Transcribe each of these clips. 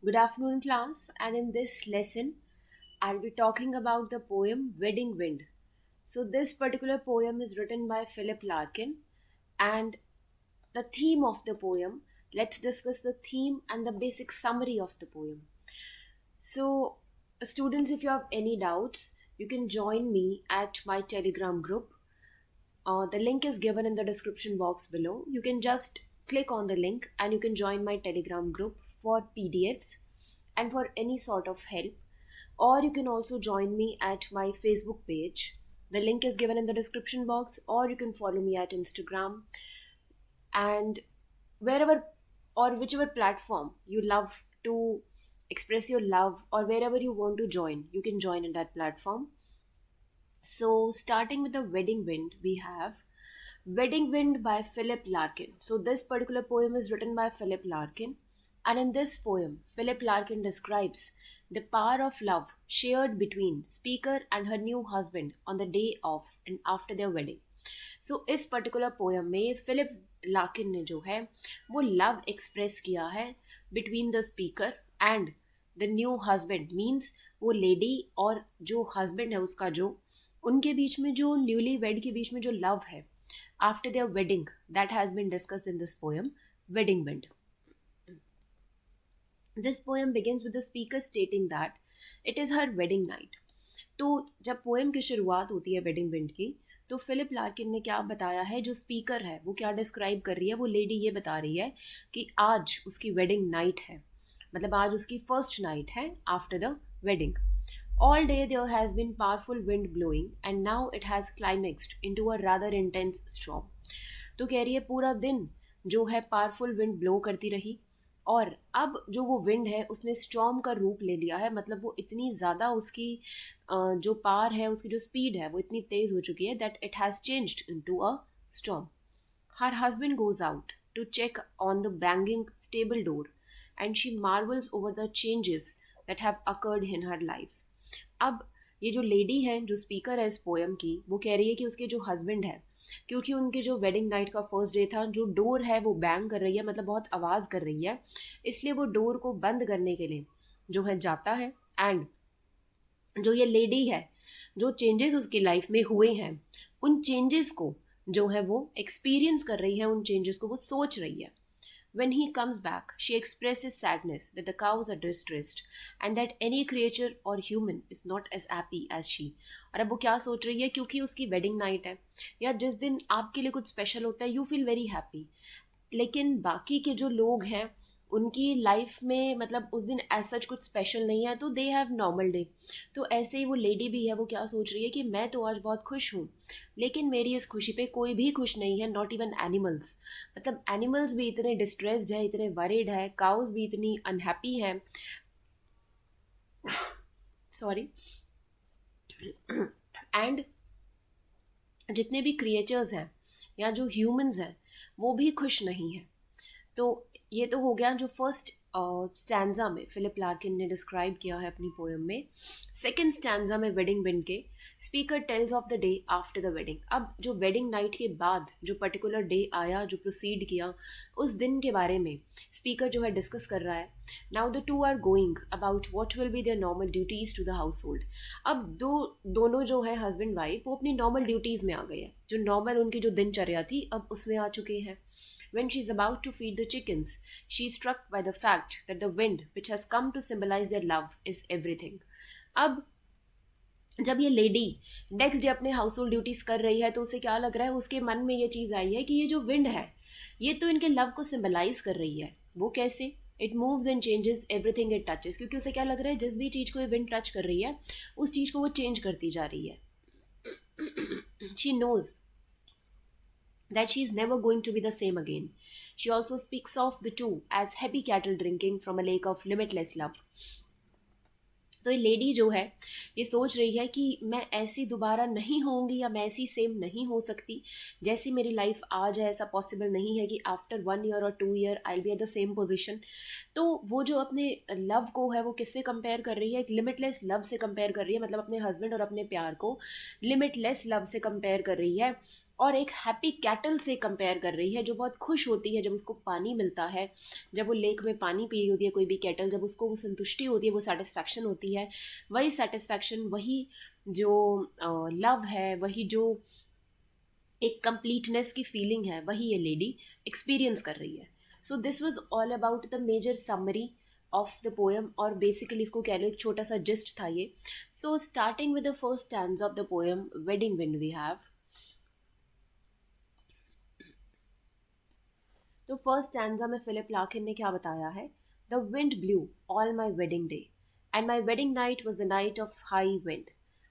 Good afternoon, class. And in this lesson, I'll be talking about the poem Wedding Wind. So, this particular poem is written by Philip Larkin, and the theme of the poem, let's discuss the theme and the basic summary of the poem. So, students, if you have any doubts, you can join me at my Telegram group. The link is given in the description box below. You can just click on the link and you can join my Telegram group for PDFs and for any sort of help. Or you can also join me at my Facebook page. The link is given in the description box, or you can follow me at Instagram. And wherever or whichever platform you love to express your love, or wherever you want to join, you can join in that platform. So, starting with the Wedding Wind, we have Wedding Wind by Philip Larkin. So, this particular poem is written by Philip Larkin. And in this poem, Philip Larkin describes the power of love shared between speaker and her new husband on the day of and after their wedding. So, इस particular poem में Philip लाकिन ने जो है वो love express किया है between the speaker and the new husband means वो lady और जो हस्बैंड है उसका जो उनके बीच में जो न्यूली वेड के बीच में जो लव है after their wedding that has been discussed in this poem, Wedding Wind. This poem begins with the speaker stating that it is her wedding night. तो जब पोएम की शुरुआत होती है वेडिंग विंड की, तो फिलिप लार्किन ने क्या बताया है, जो स्पीकर है वो क्या डिस्क्राइब कर रही है, वो लेडी ये बता रही है कि आज उसकी वेडिंग नाइट है, मतलब आज उसकी फर्स्ट नाइट है after the wedding. All day there has been powerful wind blowing and now it has climaxed into a rather intense storm. तो कह रही है पूरा दिन जो है पावरफुल विंड ब्लो करती रही और अब जो वो विंड है उसने स्टॉर्म का रूप ले लिया है, मतलब वो इतनी ज़्यादा उसकी जो पावर है, उसकी जो स्पीड है वो इतनी तेज़ हो चुकी है that it has changed into a storm. Her husband goes out to check on the banging stable door and she marvels over the changes that have occurred in her life. अब ये जो लेडी है, जो speaker है इस poem की, वो कह रही है कि उसके जो हस्बैंड है, क्योंकि उनके जो वेडिंग नाइट का फर्स्ट डे था, जो डोर है वो बैंग कर रही है, मतलब बहुत आवाज़ कर रही है, इसलिए वो डोर को बंद करने के लिए जो है जाता है. एंड जो ये लेडी है, जो चेंजेस उसकी लाइफ में हुए हैं, उन चेंजेस को जो है वो एक्सपीरियंस कर रही है, उन चेंजेस को वो सोच रही है. When he comes back, she expresses sadness that the cows are distressed and that any creature or human is not as happy as she. और अब वो क्या सोच रही है, क्योंकि उसकी वेडिंग नाइट है या जिस दिन आपके लिए कुछ स्पेशल होता है, यू फील वेरी हैप्पी, लेकिन बाकी के जो लोग हैं उनकी लाइफ में मतलब उस दिन ऐसा कुछ स्पेशल नहीं है, तो दे हैव नॉर्मल डे. तो ऐसे ही वो लेडी भी है, वो क्या सोच रही है कि मैं तो आज बहुत खुश हूँ, लेकिन मेरी इस खुशी पे कोई भी खुश नहीं है, नॉट इवन एनिमल्स. मतलब एनिमल्स भी इतने डिस्ट्रेस्ड है, इतने वरीड है, काउज भी इतनी अनहैप्पी है, सॉरी, एंड जितने भी क्रिएचर्स हैं या जो ह्यूमंस हैं वो भी खुश नहीं है. तो ये तो हो गया जो फर्स्ट स्टैंजा में फिलिप लार्किन ने डिस्क्राइब किया है अपनी पोएम में. सेकंड स्टैंजा में वेडिंग विंड के speaker tells of the day after the wedding. अब जो वेडिंग नाइट के बाद जो पर्टिकुलर डे आया, जो प्रोसीड किया, उस दिन के बारे में स्पीकर जो है डिस्कस कर रहा है. Now the two are going about what will be their normal duties to the household. अब दोनों जो है हस्बैंड वाइफ वो अपनी नॉर्मल ड्यूटीज़ में आ गए हैं, जो नॉर्मल उनकी जो दिनचर्या थी अब उसमें आ चुके हैं. When she is about to feed the chickens, she is struck by the fact that the wind, which has come to symbolize their love, is everything. अब जब ये लेडी नेक्स्ट डे अपने हाउस होल्ड ड्यूटीज कर रही है, तो उसे क्या लग रहा है, उसके मन में ये चीज़ आई है कि ये जो विंड है ये तो इनके लव को सिंबलाइज कर रही है. वो कैसे? It moves and changes everything it touches. क्योंकि उसे क्या लग रहा है, जिस भी चीज़ को ये विंड टच कर रही है उस चीज़ को वो चेंज करती जा रही है. She knows that she is never going to be the same again. She also speaks of the two as happy cattle drinking from a lake of limitless love. तो ये लेडी जो है ये सोच रही है कि मैं ऐसी दोबारा नहीं होंगी या मैं ऐसी सेम नहीं हो सकती जैसी मेरी लाइफ आज है. ऐसा पॉसिबल नहीं है कि आफ्टर 1 ईयर और 2 year I be at the same position. तो वो जो अपने लव को है वो किससे कंपेयर कर रही है, एक लिमिटलेस लव से कंपेयर कर रही है, मतलब अपने हस्बैंड और अपने प्यार को लिमिटलेस लव से कंपेयर कर रही है. और एक हैप्पी कैटल से कंपेयर कर रही है जो बहुत खुश होती है जब उसको पानी मिलता है, जब वो लेक में पानी पी रही होती है कोई भी कैटल, जब उसको वो संतुष्टि होती है, वो सेटिस्फैक्शन होती है, वही सेटिस्फैक्शन, वही जो लव है, वही जो एक कंप्लीटनेस की फीलिंग है, वही ये लेडी एक्सपीरियंस कर रही है. So this was all about the major summary of the poem, और बेसिकली इसको कह लो एक छोटा सा जिस्ट था ये. So starting with the first stanza of the poem wedding wind we have. तो फर्स्ट स्टैंजा में फिलिप लार्किन ने क्या बताया है? The wind blew all my wedding day and my wedding night was the night of high wind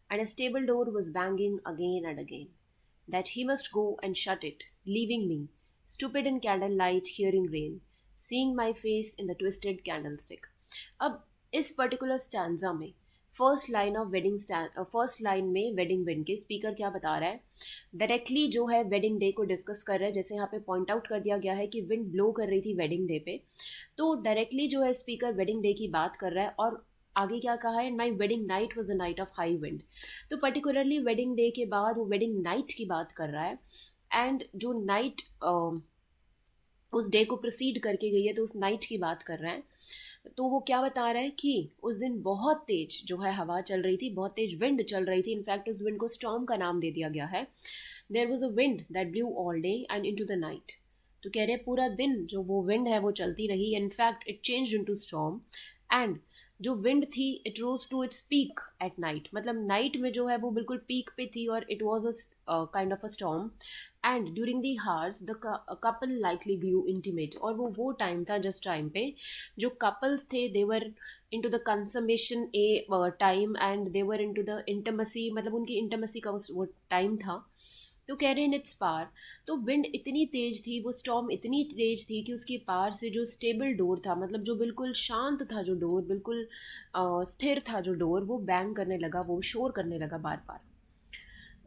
and a stable door was banging again and again, that he must go and shut it, leaving me, stupid in candlelight, hearing rain, seeing my face in the twisted candlestick. अब इस particular stanza में first line में wedding wind के speaker क्या बता रहा है? Directly जो है वेडिंग डे को डिस्कस कर रहा है. जैसे यहाँ पे पॉइंट आउट कर दिया गया है कि विंड ब्लो कर रही थी वेडिंग डे पे, तो डायरेक्टली जो है स्पीकर वेडिंग डे की बात कर रहा है. और आगे क्या कहा है? माई wedding night was the night of high wind. तो पर्टिकुलरली वेडिंग डे के बाद वो वेडिंग नाइट की बात कर रहा है. एंड जो नाइट उस डे को प्रोसीड करके गई है, तो उस नाइट की बात कर रहा है. तो वो क्या बता रहा है कि उस दिन बहुत तेज जो है हवा चल रही थी, बहुत तेज विंड चल रही थी. इनफैक्ट उस विंड को स्टॉर्म का नाम दे दिया गया है. There was a wind that blew all day and into the night. तो कह रहे हैं पूरा दिन जो वो विंड है वो चलती रही. In fact it change into storm. And जो विंड थी it rose to its peak at night, मतलब नाइट में जो है वो बिल्कुल पीक पे थी, और it was a kind of a storm. And during the hours the couple likely grew intimate. और वो टाइम था जिस टाइम पे जो कपल्स थे दे वर इन to the कंसमेशन A time and they were in to the intimacy, मतलब उनकी इंटमसी का वो टाइम था. तो कह रहे हैं इट्स पार. तो विंड इतनी तेज थी, वो स्टॉर्म इतनी तेज थी कि उसके पार से जो स्टेबल डोर था, मतलब जो बिल्कुल शांत था, जो डोर बिल्कुल स्थिर था, जो डोर वो बैंग करने लगा, वो शोर करने लगा बार बार.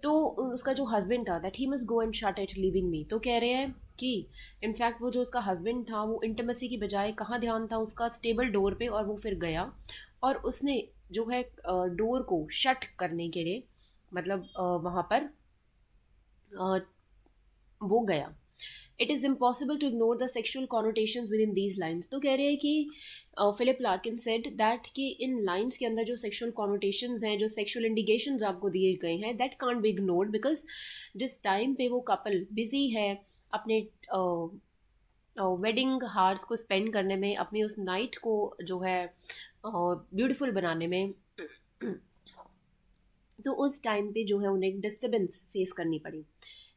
तो उसका जो हस्बैंड था that he must go and shut it leaving me. तो कह रहे हैं कि इनफैक्ट वो जो उसका हस्बैंड था वो इंटमेसी की बजाय कहाँ ध्यान था उसका? स्टेबल डोर पे. और वो फिर गया और उसने जो है डोर को शट करने के लिए, मतलब वहाँ पर वो गया. It is impossible to ignore the sexual connotations within these lines. तो कह रहे हैं कि फिलिप लार्किन सेड दैट कि इन लाइन्स के अंदर जो सेक्शुअल कॉनोटेशंस हैं, जो सेक्शुअल इंडिकेशंस आपको दिए गए हैं, that can't be ignored, because जिस टाइम पे वो कपल बिजी है अपने वेडिंग हार्स को स्पेंड करने में, अपनी उस नाइट को जो है ब्यूटीफुल बनाने में, तो उस टाइम पे जो है उन्हें एक डिस्टर्बेंस फेस करनी पड़ी.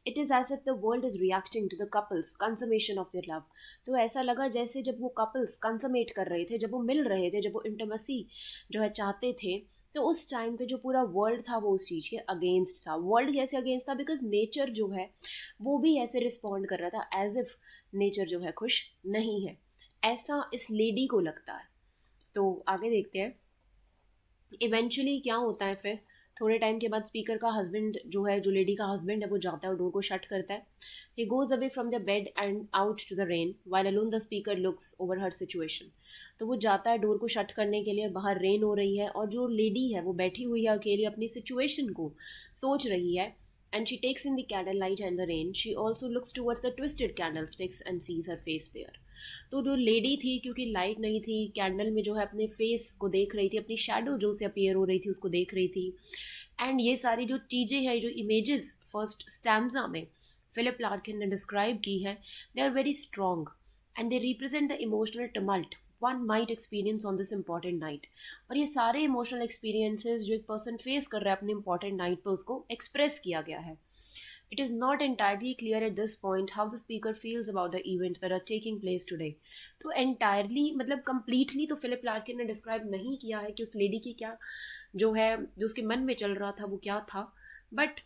It is as if the world is reacting to the couple's consummation of their love. तो ऐसा लगा जैसे जब वो कपल्स कंसमेट कर रहे थे, जब वो मिल रहे थे, जब वो इंटमेसी जो है चाहते थे, तो उस टाइम पे जो पूरा वर्ल्ड था वो उस चीज़ के अगेंस्ट था. वर्ल्ड कैसे अगेंस्ट था? बिकॉज नेचर जो है वो भी ऐसे रिस्पॉन्ड कर रहा था एज इफ नेचर जो है खुश नहीं है. ऐसा इस लेडी को लगता है. तो आगे देखते हैं इवेंचुअली क्या होता है. फिर थोड़े टाइम के बाद स्पीकर का हस्बैंड जो है, जो लेडी का हस्बैंड है, वो जाता है और डोर को शट करता है. He goes away from the bed and out to the rain while alone the speaker looks over her situation. तो वो जाता है डोर को शट करने के लिए. बाहर रेन हो रही है और जो लेडी है वो बैठी हुई है अकेली, अपनी सिचुएशन को सोच रही है. And she takes in the candle light and the rain. She also looks towards the twisted candle sticks and sees her face there. तो जो लेडी थी, क्योंकि लाइट नहीं थी, कैंडल में जो है अपने फेस को देख रही थी, अपनी शैडो जो से अपीयर हो रही थी उसको देख रही थी. एंड ये सारी जो चीज़ें हैं, जो इमेजेस फर्स्ट स्टैंजा में फिलिप लार्किन ने डिस्क्राइब की है, they are very strong and they represent the emotional tumult one might experience on this important night. और ये सारे इमोशनल एक्सपीरियंसेस जो एक पर्सन फेस कर रहा है अपनी इंपॉर्टेंट नाइट पर, उसको एक्सप्रेस किया गया है. It is not entirely clear at this point how the speaker feels about the events that are taking place today. तो entirely मतलब completely तो फिलिप लार्किन ने डिस्क्राइब नहीं किया है कि उस लेडी की क्या जो है, जो उसके मन में चल रहा था वो क्या था, बट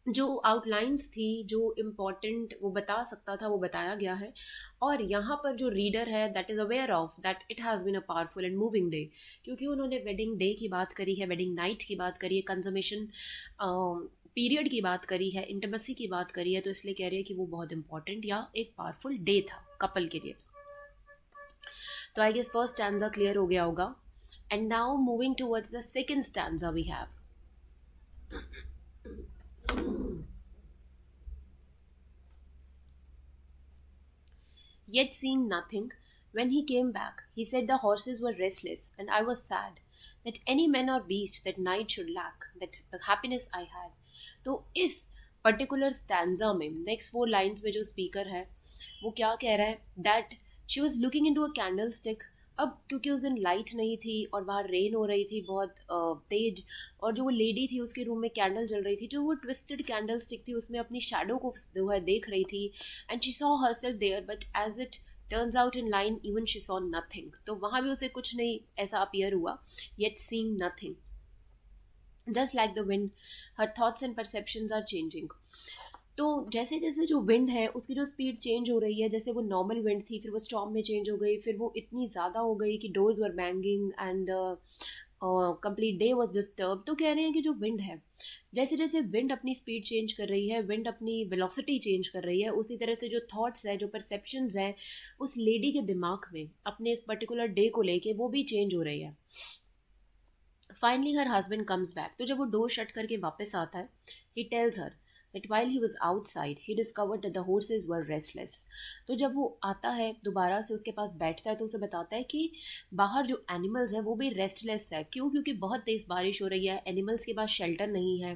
जो आउटलाइंस थी, जो इम्पॉर्टेंट वो बता सकता था, वो बताया गया है. और यहाँ पर जो रीडर है that is aware of that it has been a powerful and moving day, क्योंकि उन्होंने वेडिंग डे की बात करी है, वेडिंग नाइट की बात करी है, कंजमेशन पीरियड की बात करी है, इंटमेसी की बात करी है, तो इसलिए कह रही है कि वो बहुत इंपॉर्टेंट या एक पावरफुल डे था कपल के लिए. तो I guess first stanza clear हो गया होगा. And now moving towards the second stanza we have. Yet seeing nothing, when he came back, he said the horses were restless, and I was sad that any man or beast that night should lack, that the happiness I had. तो इस particular stanza में next 4 lines में जो speaker है वो क्या कह रहा है, that she was looking into a candle stick. अब क्योंकि उस दिन लाइट नहीं थी और बाहर रेन हो रही थी बहुत तेज, और जो वो लेडी थी उसके रूम में कैंडल जल रही थी, जो वो ट्विस्टेड कैंडल स्टिक थी उसमें अपनी शेडो को जो है देख रही थी. And she saw herself there, but as it turns out in line even she saw nothing. तो वहाँ भी उसे कुछ नहीं ऐसा अपीयर हुआ. Yet seeing nothing, just like the wind, her thoughts and perceptions are changing. तो जैसे जैसे जो विंड है उसकी जो स्पीड चेंज हो रही है, जैसे वो नॉर्मल विंड थी फिर वो स्टॉर्म में चेंज हो गई, फिर वो इतनी ज़्यादा हो गई कि doors were banging and complete day was disturb. तो कह रहे हैं कि जो विंड है, जैसे जैसे विंड अपनी स्पीड चेंज कर रही है, विंड अपनी वेलोसिटी चेंज कर रही है, उसी तरह से जो थॉट्स है, जो परसेप्शंस हैं उस लेडी के दिमाग में अपने इस पर्टिकुलर डे को लेके वो भी चेंज हो रही है. Finally her husband comes back. तो जब वो डोर शट करके वापस आता है, he tells her that while he was outside he discovered that the horses were restless. तो जब वो आता है दोबारा से उसके पास बैठता है तो उसे बताता है कि बाहर जो एनिमल्स हैं वो भी रेस्टलेस है. क्यों? क्योंकि बहुत तेज़ बारिश हो रही है, एनिमल्स के पास शेल्टर नहीं है,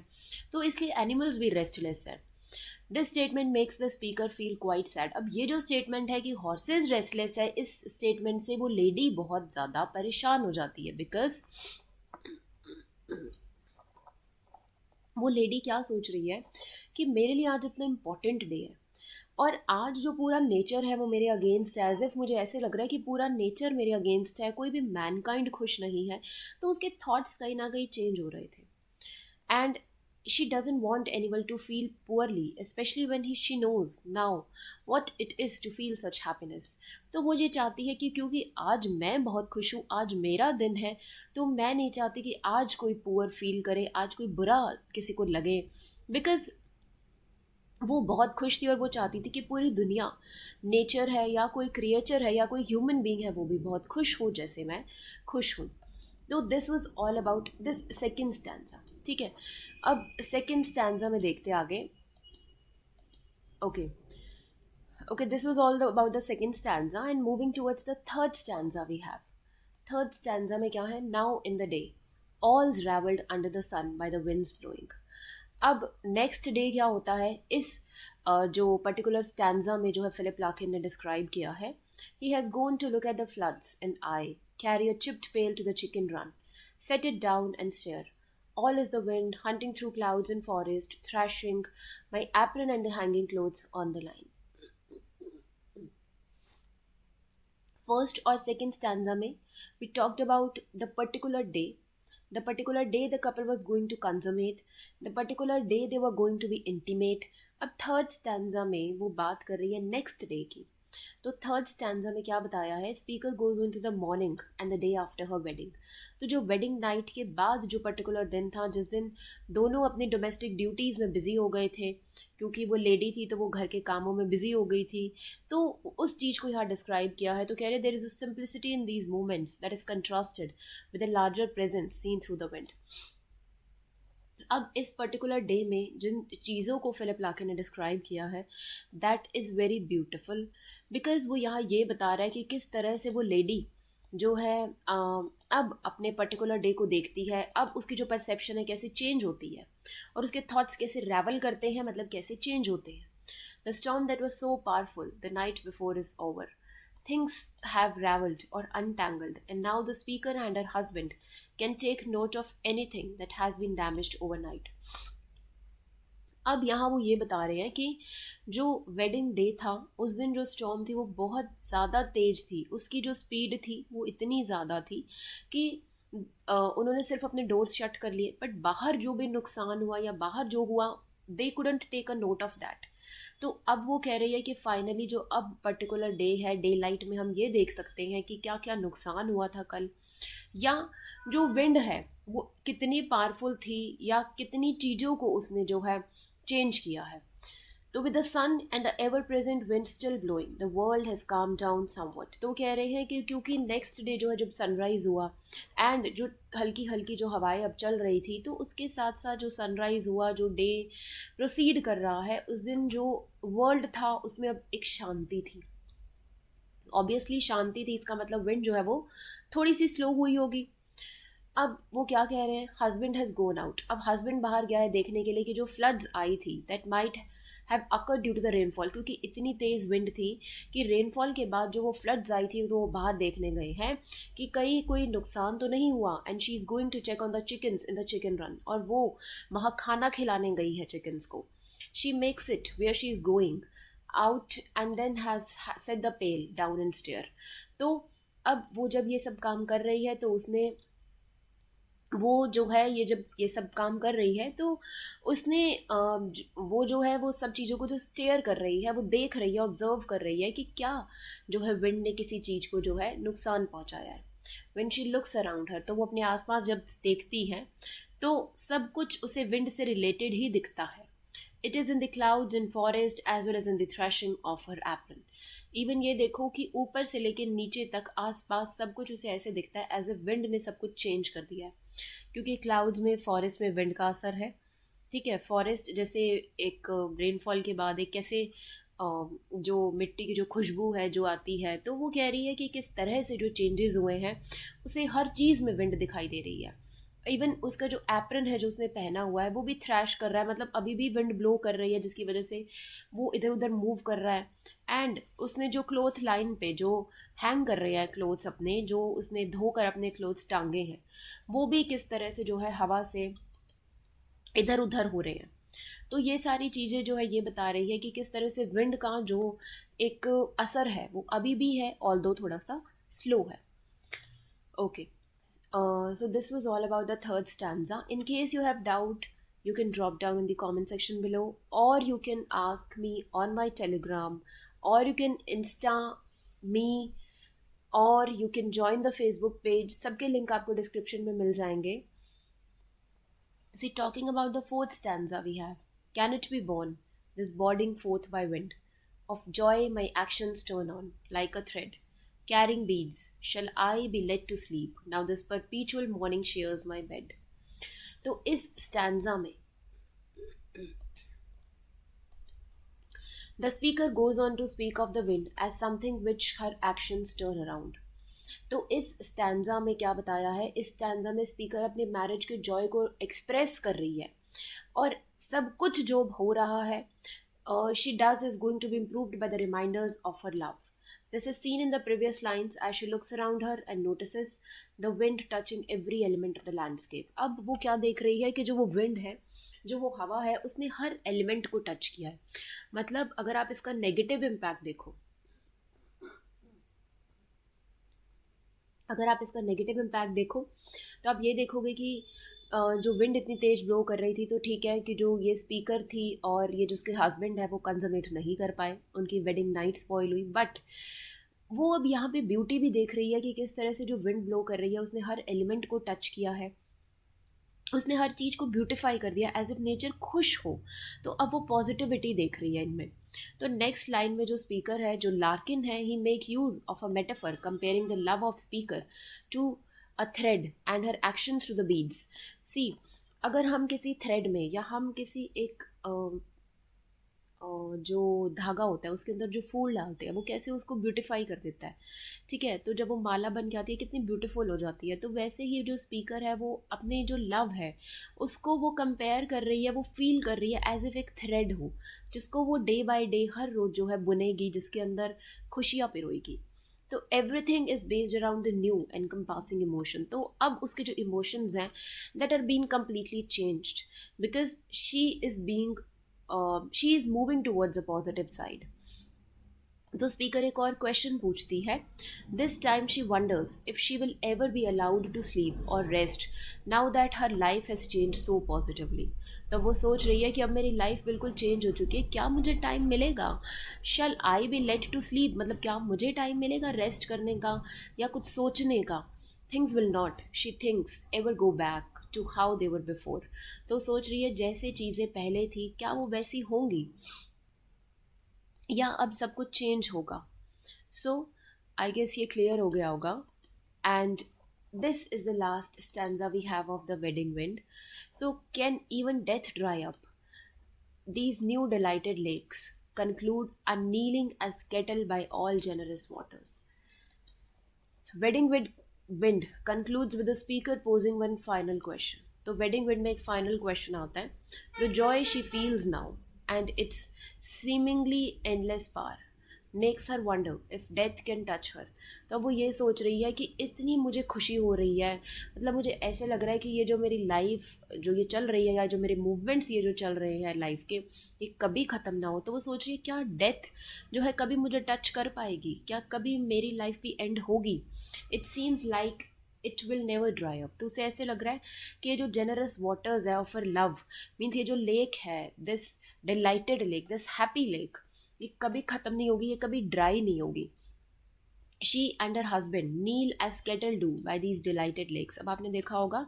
तो इसलिए एनिमल्स भी रेस्टलेस है. This statement makes the speaker feel quite sad. अब ये जो स्टेटमेंट है कि हॉर्सेज रेस्टलेस है, इस स्टेटमेंट से वो लेडी बहुत ज़्यादा परेशान हो जाती है. बिकॉज वो लेडी क्या सोच रही है कि मेरे लिए आज इतना इम्पोर्टेंट डे है और आज जो पूरा नेचर है वो मेरे अगेंस्ट है, एज इफ मुझे ऐसे लग रहा है कि पूरा नेचर मेरे अगेंस्ट है, कोई भी मैनकाइंड खुश नहीं है. तो उसके थॉट्स कहीं ना कहीं चेंज हो रहे थे. And she doesn't want anyone to feel poorly, especially when she knows now what it is to feel such happiness. तो वो ये चाहती है कि क्योंकि आज मैं बहुत खुश हूँ, आज मेरा दिन है, तो मैं नहीं चाहती कि आज कोई पुअर फील करे, आज कोई बुरा किसी को लगे. बिकॉज वो बहुत खुश थी और वो चाहती थी कि पूरी दुनिया, नेचर है या कोई क्रिएचर है या कोई ह्यूमन बीइंग है, वो भी बहुत खुश हो जैसे मैं खुश हूँ. तो this was all about this second stanza. ठीक है, अब सेकेंड स्टैंजा में देखते आगे. Okay okay, this was all about the second stanza and moving towards the third stanza we have. Third stanza में क्या है, now in the day all's ravelled under the sun by the wind's blowing. अब next day क्या होता है इस जो particular stanza में जो है फिलिप लार्किन ने डिस्क्राइब किया है. He has gone to look at the floods in I, carry a chipped pail to the chicken run, set it down and stare. All is the wind, hunting through clouds and forest, thrashing my apron and the hanging clothes on the line. First or second stanza में we talked about the particular day the couple was going to consummate, the particular day they were going to be intimate. अब third stanza में वो बात कर रही है next day की. तो थर्ड स्टैंजा में क्या बताया है, speaker goes on to the morning and the day after her wedding. तो जो वेडिंग नाइट के बाद जो पर्टिकुलर दिन था, जिस दिन दोनों अपनी डोमेस्टिक ड्यूटीज़ में बिजी हो गए थे, क्योंकि वो लेडी थी तो वो घर के कामों में बिजी हो गई थी, तो उस चीज़ को यहाँ डिस्क्राइब किया है. तो कह रहे there is a simplicity in these moments that is contrasted with a larger presence seen through the wind. अब इस पर्टिकुलर डे में जिन चीज़ों को फिलिप लार्किन ने डिस्क्राइब किया है, that is very beautiful. Because वो यहाँ ये बता रहा है कि किस तरह से वो लेडी जो है अब अपने पर्टिकुलर डे को देखती है, अब उसकी जो परसेप्शन है कैसे चेंज होती है और उसके थॉट्स कैसे रैवल करते हैं, मतलब कैसे चेंज होते हैं. The storm that was so powerful the night before is over, things have raveled or untangled, and now the speaker and her husband can take note of anything that has been damaged overnight. अब यहाँ वो ये बता रहे हैं कि जो wedding day था उस दिन जो स्टॉर्म थी वो बहुत ज़्यादा तेज़ थी, उसकी जो स्पीड थी वो इतनी ज़्यादा थी कि उन्होंने सिर्फ अपने डोर्स शट कर लिए, बट बाहर जो भी नुकसान हुआ या बाहर जो हुआ they couldn't take a note of that. तो अब वो कह रही है कि फाइनली जो अब पर्टिकुलर डे है, डे लाइट में हम ये देख सकते हैं कि क्या क्या नुकसान हुआ था कल, या जो विंड है वो कितनी पावरफुल थी या कितनी चीज़ों को उसने जो है चेंज किया है. तो with the sun and the ever present wind still blowing the world has calm down somewhat. तो कह रहे हैं कि क्योंकि नेक्स्ट डे जो है जब सनराइज़ हुआ एंड जो हल्की हल्की जो हवाएं अब चल रही थी, तो उसके साथ साथ जो सनराइज़ हुआ, जो डे प्रोसीड कर रहा है, उस दिन जो वर्ल्ड था उसमें अब एक शांति थी. ऑब्वियसली शांति थी, इसका मतलब विंड जो है वो थोड़ी सी स्लो हुई होगी। अब वो क्या कह रहे हैं, हस्बैंड हैज़ गोन आउट। अब हस्बैंड बाहर गया है देखने के लिए कि जो फ्लड्स आई थी that might have occurred due to the rainfall, क्योंकि इतनी तेज़ विंड थी कि रेनफॉल के बाद जो वो फ्लड्स आई थी तो वो बाहर देखने गए हैं कि कहीं कोई नुकसान तो नहीं हुआ। And she is going to check on the chickens in the chicken run, और वो वहाँ खाना खिलाने गई है चिकन्स को। She makes it where she is going out and then has set the pail down and stare. तो अब वो जब ये सब काम कर रही है तो उसने, वो जो है ये जब ये सब काम कर रही है तो उसने वो जो है वो सब चीज़ों को जो स्टेयर कर रही है, वो देख रही है, ऑब्जर्व कर रही है कि क्या जो है विंड ने किसी चीज़ को जो है नुकसान पहुंचाया है। व्हेन शी लुक्स अराउंड हर, तो वो अपने आसपास जब देखती है तो सब कुछ उसे विंड से रिलेटेड ही दिखता है। It is in the clouds in forest as well as in the thrashing of her apron. Even ये देखो कि ऊपर से लेकर नीचे तक आसपास सब कुछ उसे ऐसे दिखता है एज ए विंड ने सब कुछ चेंज कर दिया है, क्योंकि क्लाउड्स में फॉरेस्ट में विंड का असर है। ठीक है, फॉरेस्ट जैसे एक रेनफॉल के बाद एक कैसे जो मिट्टी की जो खुशबू है जो आती है, तो वो कह रही है कि किस तरह से जो चेंजेस हुए हैं उसे हर चीज़ में विंड दिखाई दे रही है। इवन उसका जो एप्रन है जो उसने पहना हुआ है वो भी थ्रैश कर रहा है, मतलब अभी भी विंड ब्लो कर रही है जिसकी वजह से वो इधर उधर मूव कर रहा है। एंड उसने जो क्लोथ लाइन पे जो हैंग कर रही है क्लोथ्स अपने, जो उसने धोकर अपने क्लोथ्स टांगे हैं, वो भी किस तरह से जो है हवा से इधर उधर हो रहे हैं। तो ये सारी चीज़ें जो है ये बता रही है कि किस तरह से विंड का जो एक असर है वो अभी भी है, ऑल्दो थोड़ा सा स्लो है। Okay, so this was all about the third stanza. In case you have doubt, you can drop down in the comment section below, or you can ask me on my Telegram, or you can Insta me, और you can join the Facebook page. सबके link आपको description में मिल जाएंगे। See talking about the fourth stanza we have, can it be born this boarding forth by wind of joy my actions turn on like a thread carrying beads shall I be led to sleep now this perpetual morning shares my bed। तो इस stanza में the speaker goes on to speak of the wind as something which her actions turn around। तो इस stanza में क्या बताया है, इस स्टैंजा में स्पीकर अपने मैरिज के जॉय को एक्सप्रेस कर रही है, और सब कुछ जो हो रहा है she does is going to be improved by the reminders of her love. This is seen in the previous lines as she looks around her and notices the wind touching every element of the landscape। अब वो क्या देख रही है कि जो वो wind है, जो वो हवा है, उसने हर एलिमेंट को टच किया है। मतलब अगर आप इसका नेगेटिव इम्पैक्ट देखो, अगर आप इसका नेगेटिव इम्पैक्ट देखो तो आप ये देखोगे कि जो विंड इतनी तेज़ ब्लो कर रही थी तो ठीक है कि जो ये स्पीकर थी और ये जो उसके हस्बैंड है वो कंजमेट नहीं कर पाए, उनकी वेडिंग नाइट स्पॉइल हुई। बट वो अब यहाँ पे ब्यूटी भी देख रही है कि किस तरह से जो विंड ब्लो कर रही है उसने हर एलिमेंट को टच किया है, उसने हर चीज़ को ब्यूटिफाई कर दिया एज इफ नेचर खुश हो। तो अब वो पॉजिटिविटी देख रही है इनमें। तो नेक्स्ट लाइन में जो स्पीकर है, जो लार्किन है, he make use of a metaphor comparing the love of speaker to a thread and her actions to the beads. See, अगर हम किसी थ्रेड में या हम किसी एक जो धागा होता है उसके अंदर जो फूल डालते हैं वो कैसे उसको ब्यूटीफाई कर देता है। ठीक है, तो जब वो माला बन के आती है कितनी ब्यूटीफुल हो जाती है। तो वैसे ही जो स्पीकर है वो अपने जो लव है उसको वो कंपेयर कर रही है, वो फील कर रही है एज इफ एक थ्रेड हो जिसको वो डे बाय डे हर रोज जो है बुनेगी, जिसके अंदर खुशियाँ पिरोएगी। तो everything is based around the new encompassing emotion. तो अब उसके जो इमोशंस हैं that are being completely changed because she is moving towards a positive side. तो स्पीकर एक और क्वेश्चन पूछती है, this time she wonders if she will ever be allowed to sleep और rest now that her life has change so positively. तो वो सोच रही है कि अब मेरी लाइफ बिल्कुल चेंज हो चुकी है, क्या मुझे टाइम मिलेगा, शैल आई बी लेट टू स्लीप, मतलब क्या मुझे टाइम मिलेगा रेस्ट करने का या कुछ सोचने का। Things will not, she thinks, ever go back to how they were before. तो सोच रही है जैसे चीज़ें पहले थी क्या वो वैसी होंगी या अब सब कुछ चेंज होगा। सो आई गेस ये क्लियर हो गया होगा। And this is the last stanza we have of the wedding wind. So can even death dry up these new delighted lakes conclude annealing as kettle by all generous waters. Wedding wind concludes with the speaker posing one final question. तो wedding wind में एक final question आता है. The joy she feels now and its seemingly endless par makes her wonder if death can touch her. तो अब वो ये सोच रही है कि इतनी मुझे खुशी हो रही है, मतलब मुझे ऐसे लग रहा है कि ये जो मेरी लाइफ जो ये चल रही है, या जो मेरे मूवमेंट्स ये जो चल रहे हैं लाइफ के, ये कभी ख़त्म ना हो. तो वो सोच रही है क्या डेथ जो है कभी मुझे टच कर पाएगी, क्या कभी मेरी लाइफ भी एंड होगी. It seems like it will never dry up. तो उसे ऐसे लग रहा है कि ये जो जेनरस वाटर्स है ऑफ हर लव, मीन्स ये जो लेक है, this dilated lake, this happy lake, ये कभी ख़त्म नहीं होगी, ये कभी ड्राई नहीं होगी. She and her husband kneel as cattle do by these delighted lakes. अब आपने देखा होगा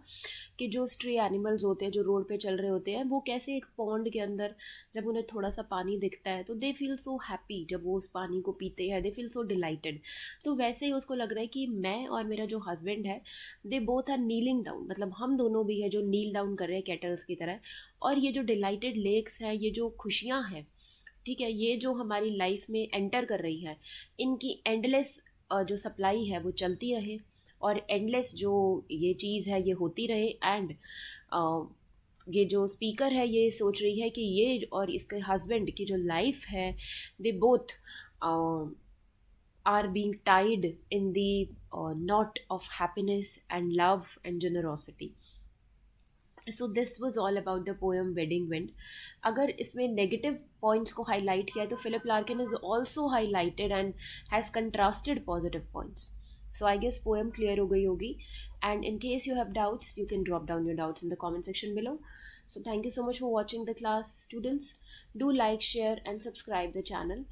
कि जो स्ट्रे एनिमल्स होते हैं जो रोड पे चल रहे होते हैं, वो कैसे एक पॉन्ड के अंदर जब उन्हें थोड़ा सा पानी दिखता है तो दे फील सो हैप्पी. जब वो उस पानी को पीते हैं दे फील सो डिलाइटेड. तो वैसे ही उसको लग रहा है कि मैं और मेरा जो हस्बैंड है, they both are kneeling down, मतलब हम दोनों भी है जो नील डाउन कर रहे हैं कैटल्स की तरह. और ये जो डिलाइटेड लेक्स हैं, ये जो खुशियाँ हैं, ठीक है, ये जो हमारी लाइफ में एंटर कर रही है, इनकी एंडलेस जो सप्लाई है वो चलती रहे, और एंडलेस जो ये चीज़ है ये होती रहे. एंड ये जो स्पीकर है ये सोच रही है कि ये और इसके हस्बैंड की जो लाइफ है, they both are being tied in the knot of happiness and love and generosity. So this was all about the poem wedding wind. अगर इसमें नेगेटिव पॉइंट्स को हाईलाइट किया है तो Philip Larkin is also highlighted and has contrasted positive points. So I guess poem clear हो गई होगी. And in case you have doubts you can drop down your doubts in the comment section below. So thank you so much for watching the class, students. Do like, share and subscribe the channel.